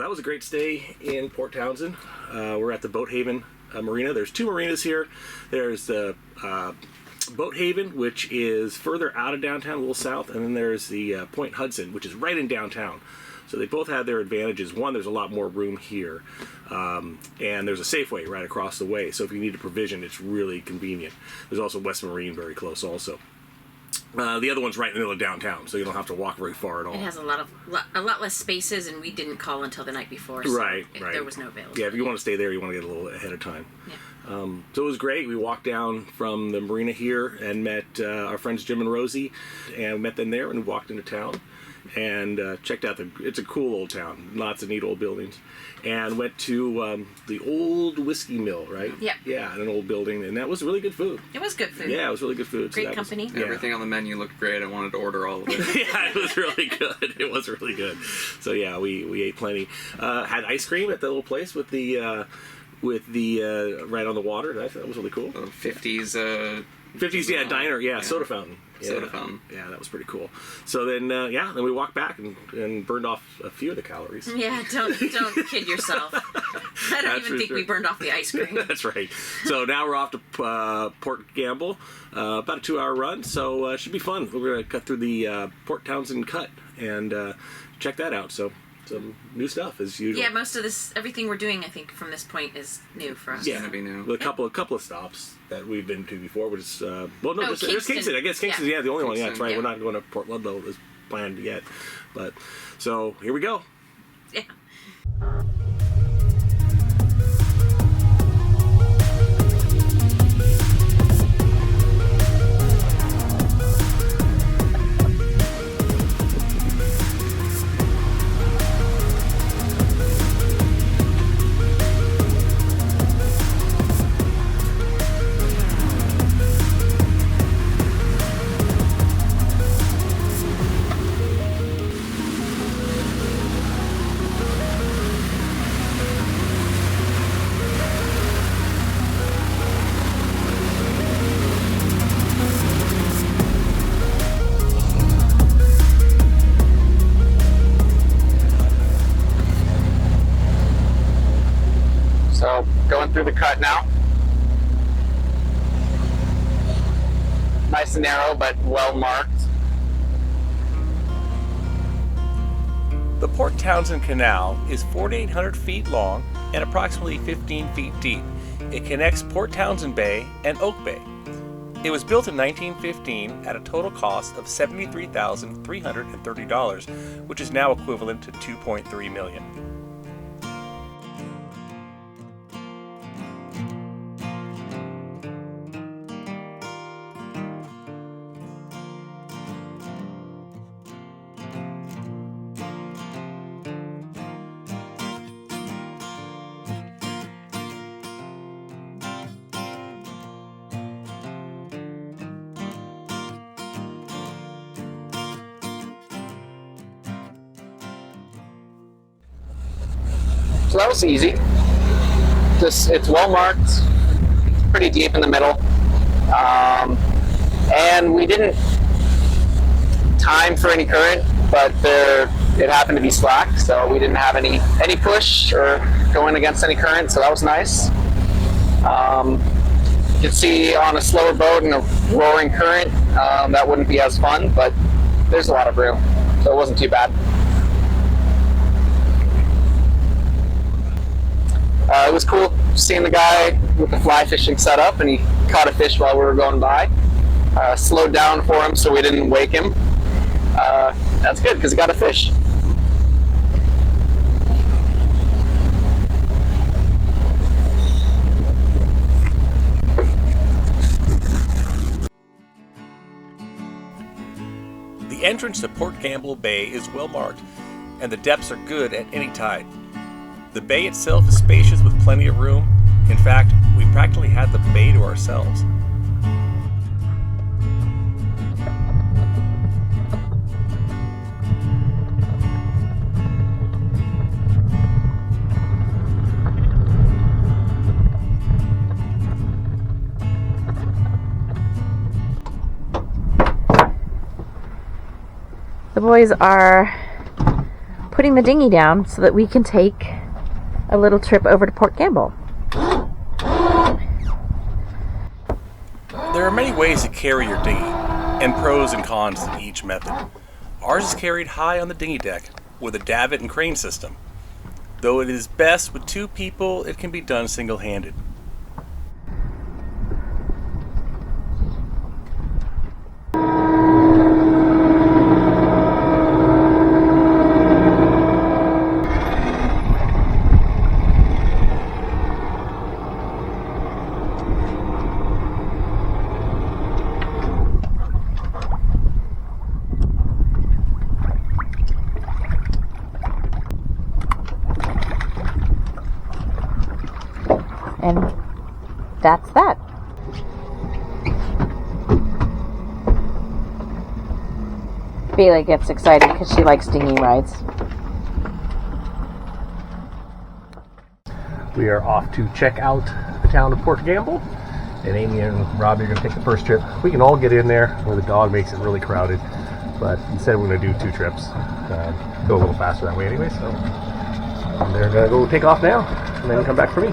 that was a great stay in Port Townsend. We're at the Boat Haven Marina. There's two marinas here. There's the Boat Haven, which is further out of downtown, a little south, and then there's the Point Hudson, which is right in downtown. So they both have their advantages. One, there's a lot more room here, and there's a Safeway right across the way. So if you need a provision, it's really convenient. There's also West Marine very close also. The other one's right in the middle of downtown, so you don't have to walk very far at all. It has a lot less spaces, and we didn't call until the night before, so right. there was no availability. Yeah, if you want to stay there, you want to get a little ahead of time. Yeah. So it was great. We walked down from the marina here and met our friends Jim and Rosie, and met them there and walked into town and checked out it's a cool old town, lots of neat old buildings, and went to the old whiskey mill, right? Yeah. Yeah, an old building, and that was really good food. It was good food. Yeah, it was really good food. Great company. Everything on the menu looked great. I wanted to order all of it. Yeah, it was really good. It was really good. So yeah, we ate plenty. Had ice cream at the little place with the right on the water. That was really cool. 50s. 50s, yeah, diner, yeah, soda fountain. Yeah. Soda fountain. Yeah, that was pretty cool. So then, then we walked back and burned off a few of the calories. Yeah, don't kid yourself. I don't even think we burned off the ice cream. That's right. So now we're off to Port Gamble, about a 2-hour run, so it should be fun. We're going to cut through the Port Townsend cut and check that out. So some new stuff as usual. Yeah, most of everything we're doing, I think, from this point is new for us. Yeah, gonna be new. With a couple of stops that we've been to before, which is there's Kingston. I guess Kingston, the only one. Yeah, that's right. Yeah. We're not going to Port Ludlow as planned yet, but so here we go. Yeah. So going through the cut now. Nice and narrow, but well marked. The Port Townsend Canal is 4,800 feet long and approximately 15 feet deep. It connects Port Townsend Bay and Oak Bay. It was built in 1915 at a total cost of $73,330, which is now equivalent to $2.3 million. So that was easy. It's well marked, pretty deep in the middle, and we didn't time for any current, but it happened to be slack, so we didn't have any push or going against any current, so that was nice. You can see on a slower boat and a roaring current, that wouldn't be as fun, but there's a lot of room, so it wasn't too bad. It was cool seeing the guy with the fly fishing setup, and he caught a fish while we were going by. Slowed down for him so we didn't wake him. That's good because he got a fish. The entrance to Port Gamble Bay is well marked, and the depths are good at any tide. The bay itself is spacious with plenty of room. In fact, we practically had the bay to ourselves. The boys are putting the dinghy down so that we can take a little trip over to Port Gamble. There are many ways to carry your dinghy, and pros and cons to each method. Ours is carried high on the dinghy deck with a davit and crane system. Though it is best with 2 people, it can be done single-handed. And that's that. Bailey gets excited because she likes dinghy rides. We are off to check out the town of Port Gamble, and Amy and Robbie are going to take the first trip. We can all get in there where the dog makes it really crowded, but instead we're going to do 2 trips. Go a little faster that way anyway, so they're going to go take off now and then come back for me.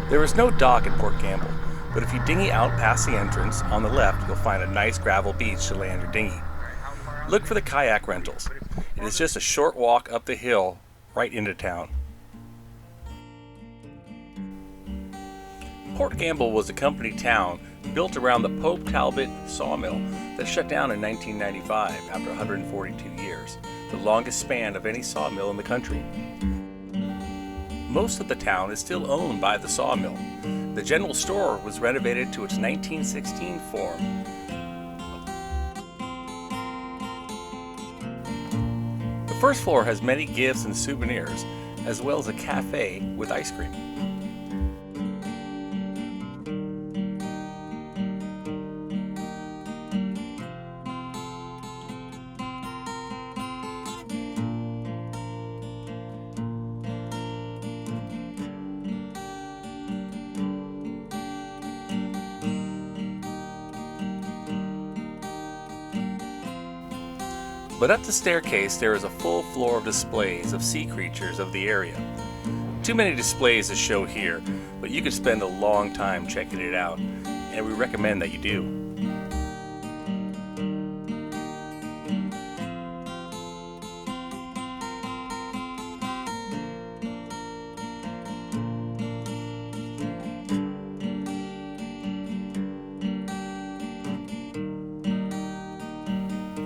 There is no dock at Port Gamble, but if you dinghy out past the entrance, on the left you'll find a nice gravel beach to land your dinghy. Look for the kayak rentals. It is just a short walk up the hill right into town. Port Gamble was a company town built around the Pope Talbot sawmill that shut down in 1995 after 142 years, the longest span of any sawmill in the country. Most of the town is still owned by the sawmill. The general store was renovated to its 1916 form. The first floor has many gifts and souvenirs, as well as a cafe with ice cream. But up the staircase there is a full floor of displays of sea creatures of the area. Too many displays to show here, but you could spend a long time checking it out, and we recommend that you do.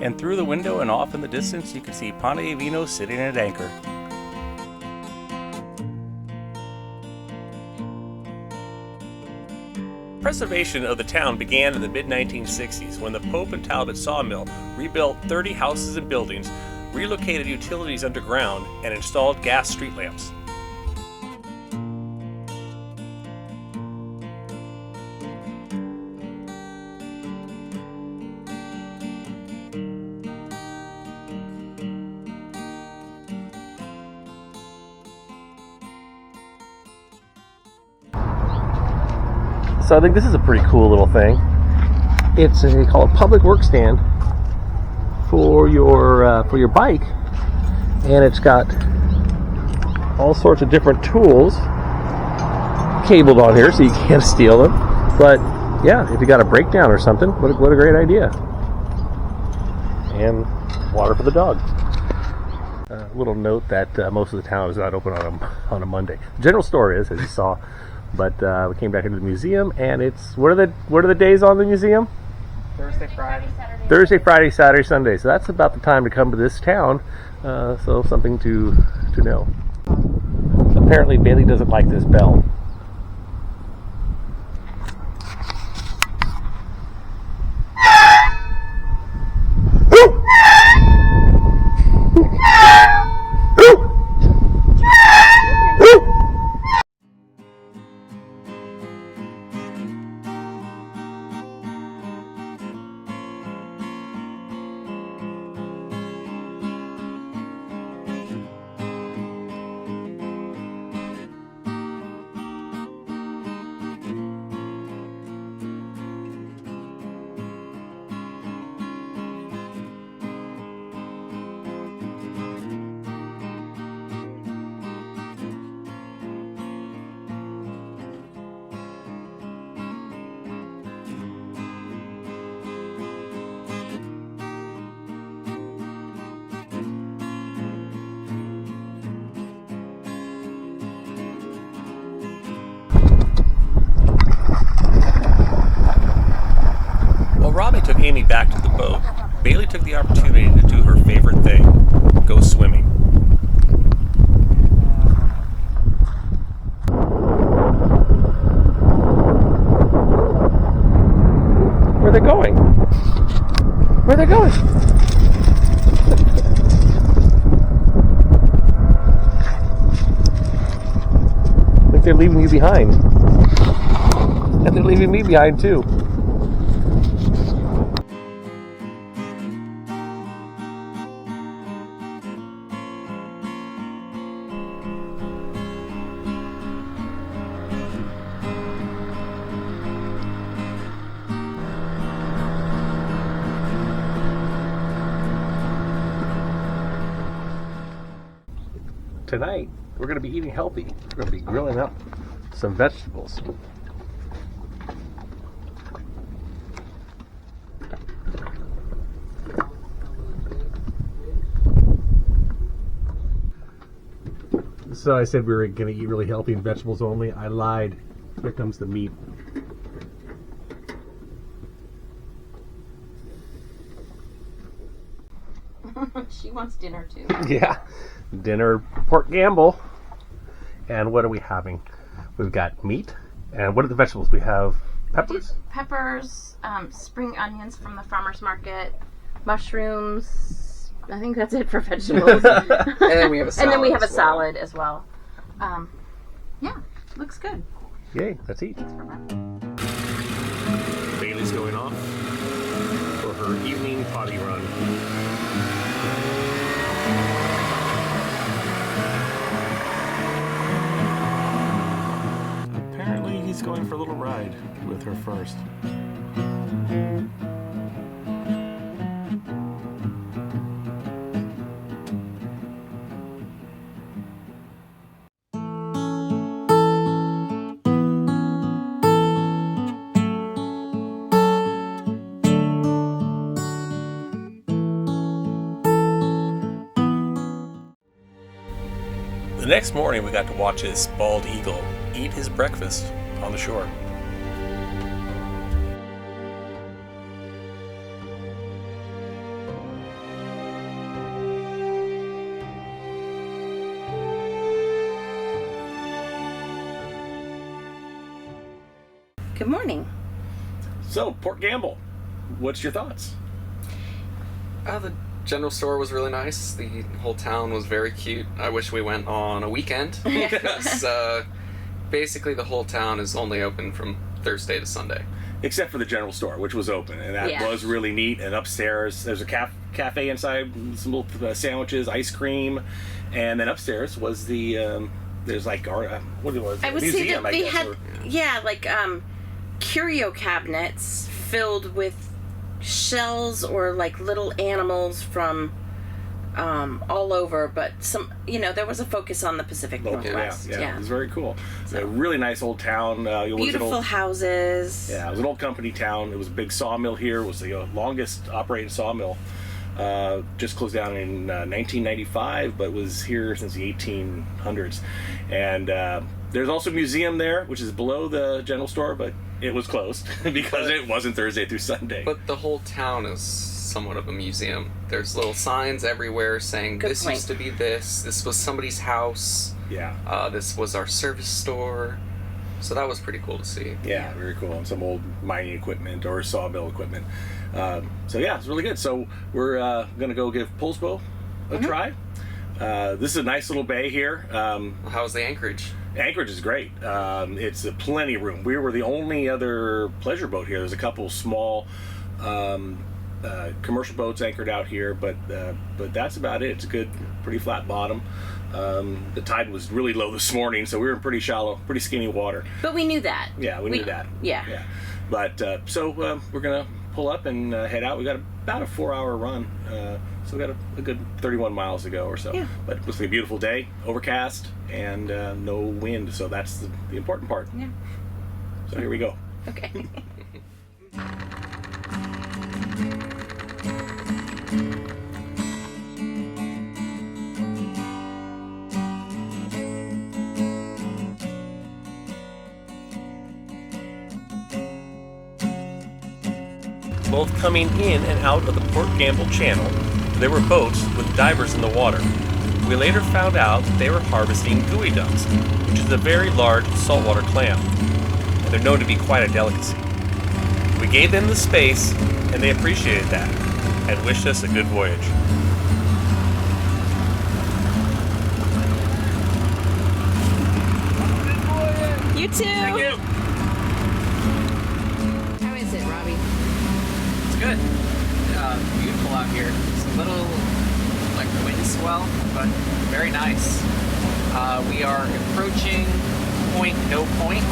And through the window and off in the distance, you can see Pane Vino sitting at anchor. Preservation of the town began in the mid-1960s when the Pope and Talbot sawmill rebuilt 30 houses and buildings, relocated utilities underground, and installed gas street lamps. So I think this is a pretty cool little thing. It's called a public work stand for your bike, and it's got all sorts of different tools cabled on here so you can't steal them. But yeah, if you got a breakdown or something, what a great idea. And water for the dog. A little note that most of the town is not open on a Monday. The general store is, as you saw. But we came back into the museum, and it's what are the days on the museum? Thursday, Friday. Thursday, Friday, Saturday, Sunday. So that's about the time to come to this town. So something to know. Apparently, Bailey doesn't like this bell. took Amy back to the boat, Bailey took the opportunity to do her favorite thing, go swimming. Where are they going? Where are they going? I think they're leaving you behind. And they're leaving me behind too. Tonight, we're going to be eating healthy. We're going to be grilling up some vegetables. So I said we were going to eat really healthy and vegetables only. I lied. Here comes the meat. She wants dinner too. Yeah. Dinner, pork gamble. And what are we having? We've got meat. And what are the vegetables? We have peppers? Peppers, spring onions from the farmer's market, mushrooms. I think that's it for vegetables. And then we have a salad. And then we have a as well. salad as well. Yeah, looks good. Yay, let's eat. Bailey's going off for her evening potty run. Apparently he's going for a little ride with her first. The next morning we got to watch this bald eagle eat his breakfast on the shore. Good morning. So, Port Gamble, what's your thoughts? The general store was really nice. The whole town was very cute. I wish we went on a weekend because basically the whole town is only open from Thursday to Sunday. Except for the general store, which was open, and that Yeah. was really neat. And upstairs, there's a cafe inside, some little sandwiches, ice cream, and then upstairs was the there's like what it was I would say museum, that I they guess, had, or- yeah, like curio cabinets filled with shells or like little animals from all over, but some, there was a focus on the Pacific local, Northwest. yeah, it was very cool. It's a really nice old town. It was an Beautiful old, houses. yeah, it was an old company town. It was a big sawmill here. It was the longest operating sawmill. Just closed down in 1995, but was here since the 1800s. And there's also a museum there, which is below the general store, but it was closed because it wasn't Thursday through Sunday. But the whole town is somewhat of a museum. There's little signs everywhere saying Good this point. used to be this was somebody's house, yeah, this was our service store. So that was pretty cool to see. yeah, very cool. And some old mining equipment or sawmill equipment. So yeah, it's really good. So we're gonna go give Poulsbo a try. This is a nice little bay here. How was the anchorage? Anchorage is great. It's a plenty of room. We were the only other pleasure boat here. There's a couple small commercial boats anchored out here, but that's about it. It's a good, pretty flat bottom. The tide was really low this morning, so we were in pretty shallow, pretty skinny water. But we knew that. Yeah, we knew that. Yeah. Yeah. But so we're gonna pull up and head out. We got about a 4-hour run, so we got a good 31 miles to go or so. Yeah. But it was a beautiful day, overcast, and no wind. So that's the important part. Yeah. So here we go. Okay. both coming in and out of the Port Gamble Channel. There were boats with divers in the water. We later found out that they were harvesting gooey ducks, which is a very large saltwater clam, and they're known to be quite a delicacy. We gave them the space, and they appreciated that, and wished us a good voyage. You too. Thank you. How is it, Robbie? It's good. Beautiful out here. It's a little like wind swell, but very nice. We are approaching point no point.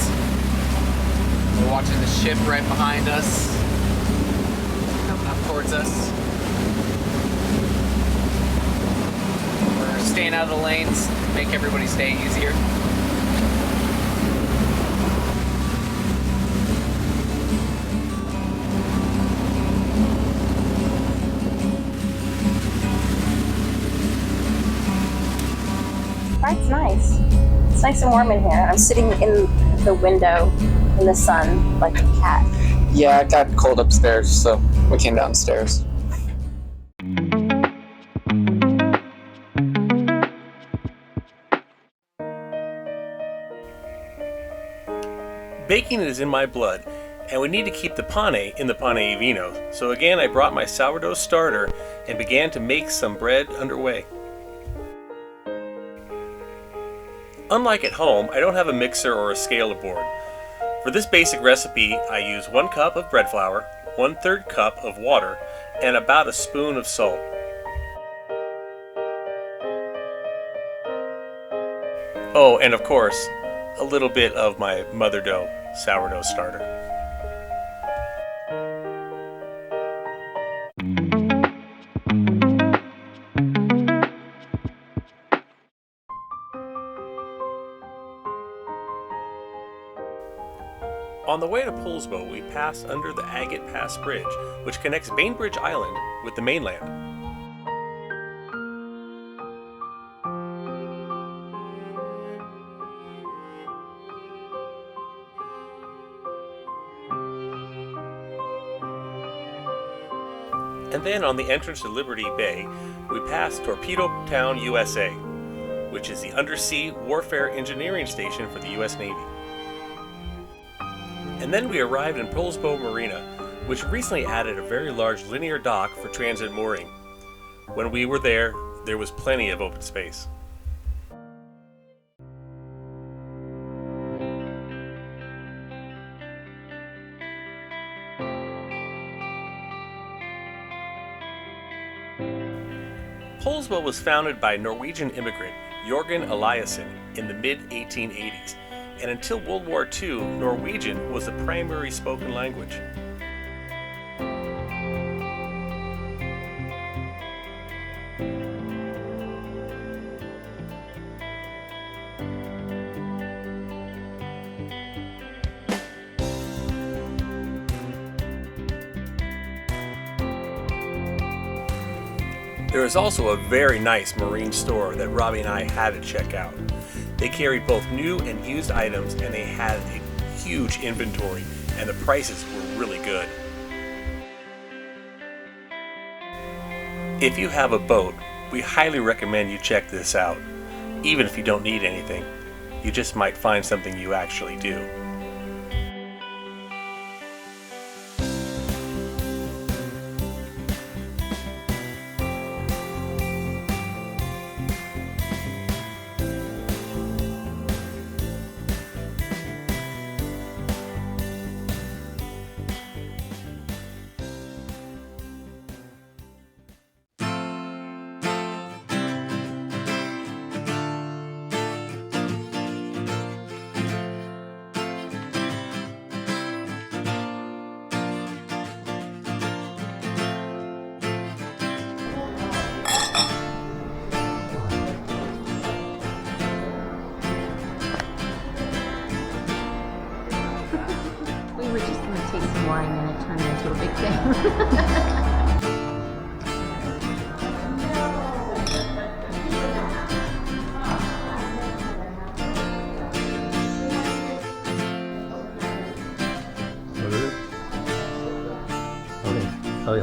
We're watching the ship right behind us, coming up towards us. We're staying out of the lanes, make everybody's day easier. It's nice. It's nice and warm in here. I'm sitting in the window in the sun like a cat. Yeah, it got cold upstairs, so we came downstairs. Baking is in my blood, and we need to keep the Pane in the Pane Vino. So again, I brought my sourdough starter and began to make some bread underway. Unlike at home, I don't have a mixer or a scale board. For this basic recipe, I use 1 cup of bread flour, 1/3 cup of water, and about a spoon of salt. Oh, and of course, a little bit of my mother dough sourdough starter. On the way to Poulsbo, we pass under the Agate Pass Bridge, which connects Bainbridge Island with the mainland. And then on the entrance to Liberty Bay, we pass Torpedo Town, USA, which is the undersea warfare engineering station for the U.S. Navy. And then we arrived in Poulsbo Marina, which recently added a very large linear dock for transit mooring. When we were there was plenty of open space. Poulsbo was founded by Norwegian immigrant Jørgen Eliassen in the mid-1880s, and until World War II, Norwegian was the primary spoken language. There is also a very nice marine store that Robbie and I had to check out. They carried both new and used items, and they had a huge inventory, and the prices were really good. If you have a boat, we highly recommend you check this out. Even if you don't need anything, you just might find something you actually do.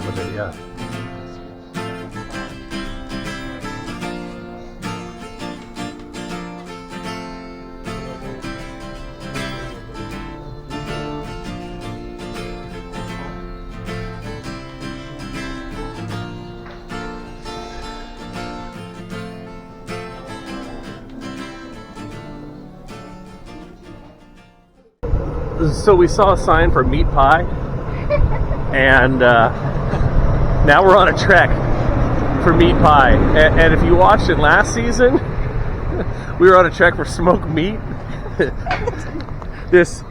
him a bit, yeah. So we saw a sign for meat pie, and now we're on a trek for meat pie. And if you watched it last season, we were on a trek for smoked meat. This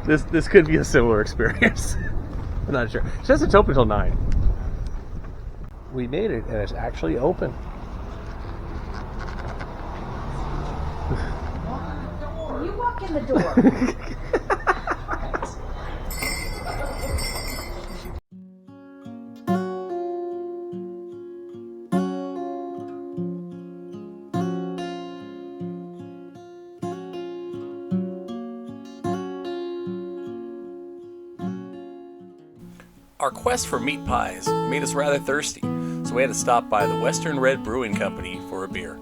could be a similar experience. I'm not sure. It says it's open until 9. We made it, and it's actually open. You walk in the door. Our quest for meat pies made us rather thirsty, so we had to stop by the Western Red Brewing Company for a beer.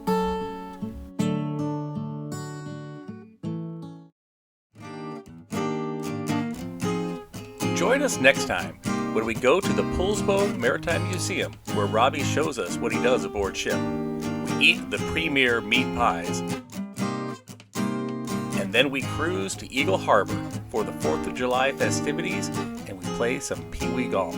Join us next time when we go to the Poulsbo Maritime Museum, where Robbie shows us what he does aboard ship. We eat the premier meat pies, and then we cruise to Eagle Harbor for the 4th of July festivities, and we play some Pee Wee golf.